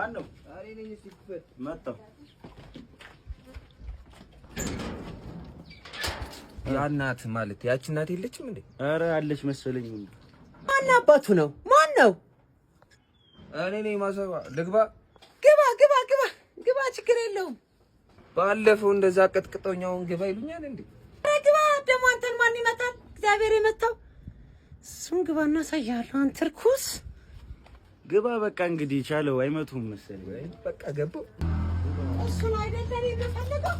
ማን ነው? አሬ ነኝ ሲፈት መጣው ያናት ማለት ያቺ እናት የለችም እንዴ? አረ አለች መሰለኝ። ማን አባቱ ነው? ማን ነው? እኔ ነኝ ማሰባ። ልግባ? ግባ ችግር የለውም። ባለፈው እንደዛ ቀጥቅጠውኛውን ግባ ይሉኛል እንዴ? ግባ ደግሞ አንተን ማን ይመታል? እግዚአብሔር የመታው እሱን ግባና ሳያለሁ። አንተ ርኩስ ግባ በቃ እንግዲህ ቻለው። አይመቱም መሰለኝ። በቃ ገባው። እሱን አይደለም የምፈልገው